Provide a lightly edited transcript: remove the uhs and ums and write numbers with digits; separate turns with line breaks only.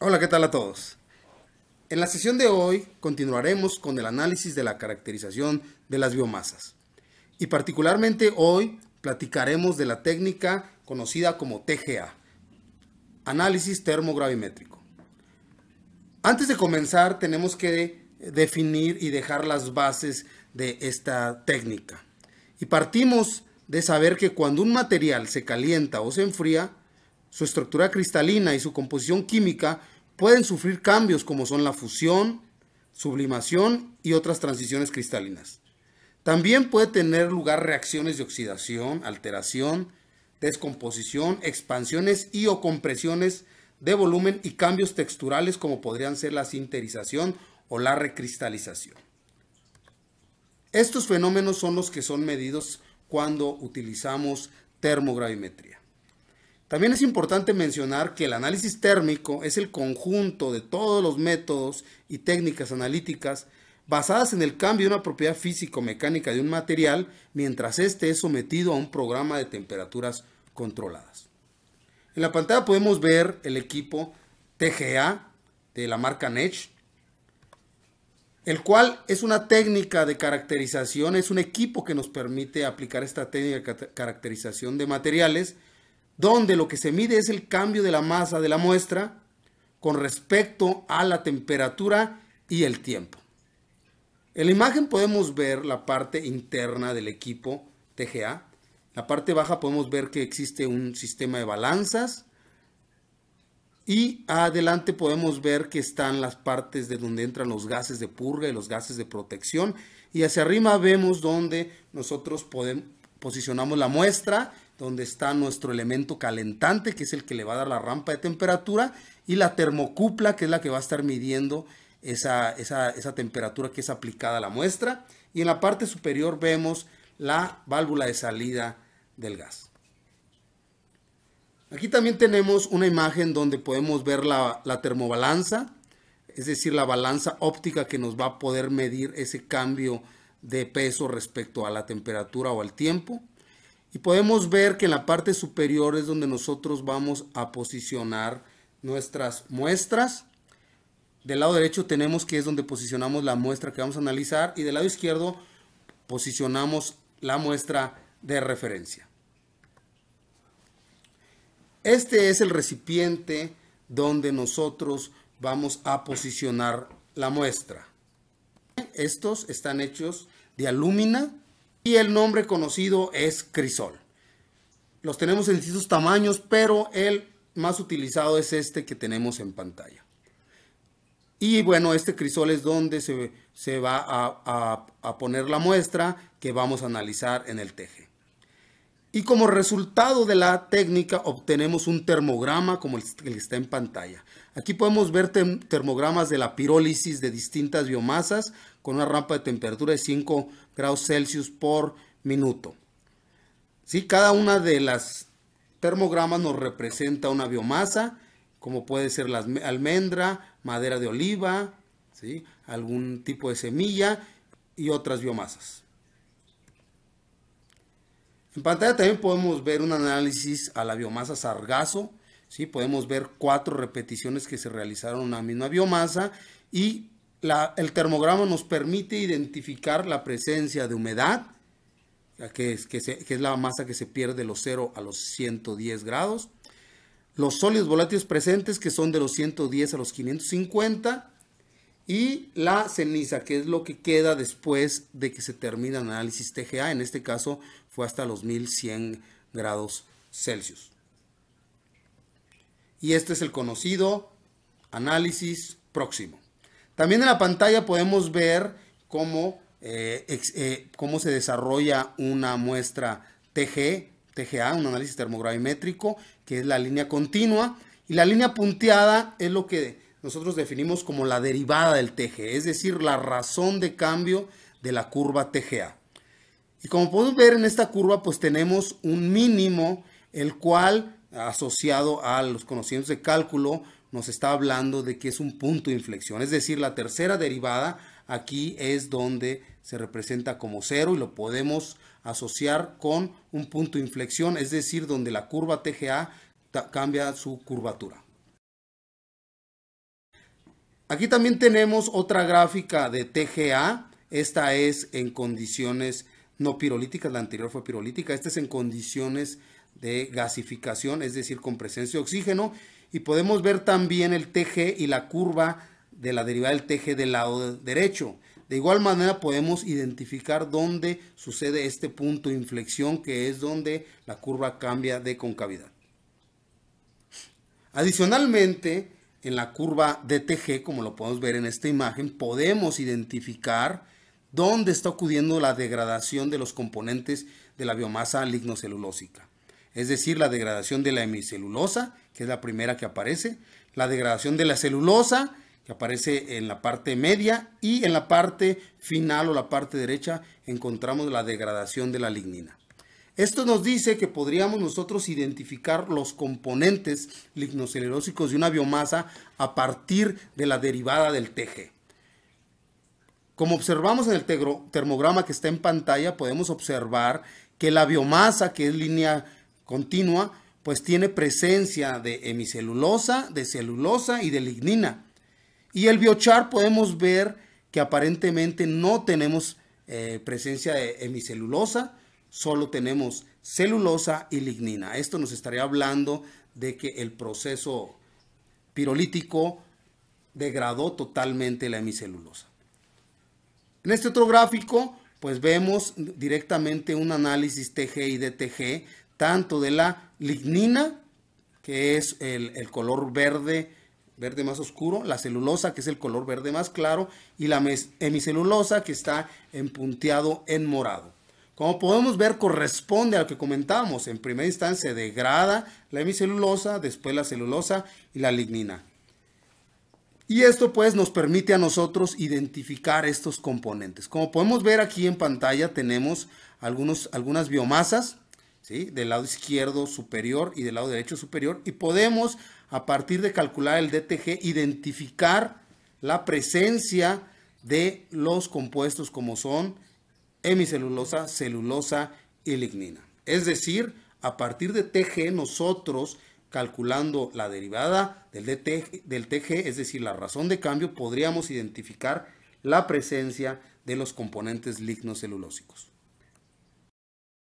Hola, ¿qué tal a todos? En la sesión de hoy continuaremos con el análisis de la caracterización de las biomasas. Y particularmente hoy platicaremos de la técnica conocida como TGA, análisis termogravimétrico. Antes de comenzar tenemos que definir y dejar las bases de esta técnica. Y partimos de saber que cuando un material se calienta o se enfría, su estructura cristalina y su composición química pueden sufrir cambios como son la fusión, sublimación y otras transiciones cristalinas. También puede tener lugar reacciones de oxidación, alteración, descomposición, expansiones y o compresiones de volumen y cambios texturales como podrían ser la sinterización o la recristalización. Estos fenómenos son los que son medidos cuando utilizamos termogravimetría. También es importante mencionar que el análisis térmico es el conjunto de todos los métodos y técnicas analíticas basadas en el cambio de una propiedad físico-mecánica de un material mientras éste es sometido a un programa de temperaturas controladas. En la pantalla podemos ver el equipo TGA de la marca Nech, el cual es una técnica de caracterización, es un equipo que nos permite aplicar esta técnica de caracterización de materiales, donde lo que se mide es el cambio de la masa de la muestra con respecto a la temperatura y el tiempo. En la imagen podemos ver la parte interna del equipo TGA. En la parte baja podemos ver que existe un sistema de balanzas y adelante podemos ver que están las partes de donde entran los gases de purga y los gases de protección, y hacia arriba vemos donde nosotros posicionamos la muestra, donde está nuestro elemento calentante, que es el que le va a dar la rampa de temperatura, y la termocupla, que es la que va a estar midiendo esa temperatura que es aplicada a la muestra. Y en la parte superior vemos la válvula de salida del gas. Aquí también tenemos una imagen donde podemos ver la termobalanza, es decir, la balanza óptica que nos va a poder medir ese cambio de peso respecto a la temperatura o al tiempo. Y podemos ver que en la parte superior es donde nosotros vamos a posicionar nuestras muestras. Del lado derecho tenemos que es donde posicionamos la muestra que vamos a analizar, y del lado izquierdo posicionamos la muestra de referencia. Este es el recipiente donde nosotros vamos a posicionar la muestra. Estos están hechos de alúmina y el nombre conocido es crisol. Los tenemos en distintos tamaños, pero el más utilizado es este que tenemos en pantalla. Y bueno, este crisol es donde se va a poner la muestra que vamos a analizar en el TG. Y como resultado de la técnica obtenemos un termograma como el que está en pantalla. Aquí podemos ver termogramas de la pirólisis de distintas biomasas con una rampa de temperatura de 5 grados Celsius por minuto. ¿Sí? Cada una de las termogramas nos representa una biomasa, como puede ser la almendra, madera de oliva, ¿sí? Algún tipo de semilla y otras biomasas. En pantalla también podemos ver un análisis a la biomasa sargazo, ¿sí? Podemos ver 4 repeticiones que se realizaron en una misma biomasa, y el termograma nos permite identificar la presencia de humedad, que es la masa que se pierde de los 0 a los 110 grados, los sólidos volátiles presentes, que son de los 110 a los 550, y la ceniza, que es lo que queda después de que se termina el análisis TGA. En este caso fue hasta los 1100 grados Celsius. Y este es el conocido análisis próximo. También en la pantalla podemos ver cómo se desarrolla una muestra TGA, un análisis termogravimétrico, que es la línea continua, y la línea punteada es lo que nosotros definimos como la derivada del TG, es decir, la razón de cambio de la curva TGA. Y como podemos ver en esta curva, pues tenemos un mínimo, el cual, asociado a los conocimientos de cálculo, nos está hablando de que es un punto de inflexión. Es decir, la tercera derivada aquí es donde se representa como 0 y lo podemos asociar con un punto de inflexión, es decir, donde la curva TGA cambia su curvatura. Aquí también tenemos otra gráfica de TGA. Esta es en condiciones no pirolíticas, la anterior fue pirolítica. Esta es en condiciones de gasificación, es decir, con presencia de oxígeno. Y podemos ver también el TG y la curva de la derivada del TG del lado derecho. De igual manera podemos identificar dónde sucede este punto de inflexión, que es donde la curva cambia de concavidad. Adicionalmente, en la curva DTG, como lo podemos ver en esta imagen, podemos identificar dónde está ocurriendo la degradación de los componentes de la biomasa lignocelulósica. Es decir, la degradación de la hemicelulosa, que es la primera que aparece, la degradación de la celulosa, que aparece en la parte media, y en la parte final o la parte derecha encontramos la degradación de la lignina. Esto nos dice que podríamos nosotros identificar los componentes lignocelulósicos de una biomasa a partir de la derivada del TG. Como observamos en el termograma que está en pantalla, podemos observar que la biomasa, que es línea continua, pues tiene presencia de hemicelulosa, de celulosa y de lignina. Y el biochar podemos ver que aparentemente no tenemos presencia de hemicelulosa, solo tenemos celulosa y lignina. Esto nos estaría hablando de que el proceso pirolítico degradó totalmente la hemicelulosa. En este otro gráfico, pues vemos directamente un análisis TG y DTG, tanto de la lignina, que es el color verde más oscuro, la celulosa, que es el color verde más claro, y la hemicelulosa, que está en punteado en morado. Como podemos ver, corresponde a lo que comentábamos. En primera instancia se degrada la hemicelulosa, después la celulosa y la lignina. Y esto pues nos permite a nosotros identificar estos componentes. Como podemos ver aquí en pantalla tenemos algunas biomasas, ¿sí?, del lado izquierdo superior y del lado derecho superior, y podemos, a partir de calcular el DTG, identificar la presencia de los compuestos como son hemicelulosa, celulosa y lignina. Es decir, a partir de TG nosotros, calculando la derivada del TG, es decir, la razón de cambio, podríamos identificar la presencia de los componentes lignocelulósicos.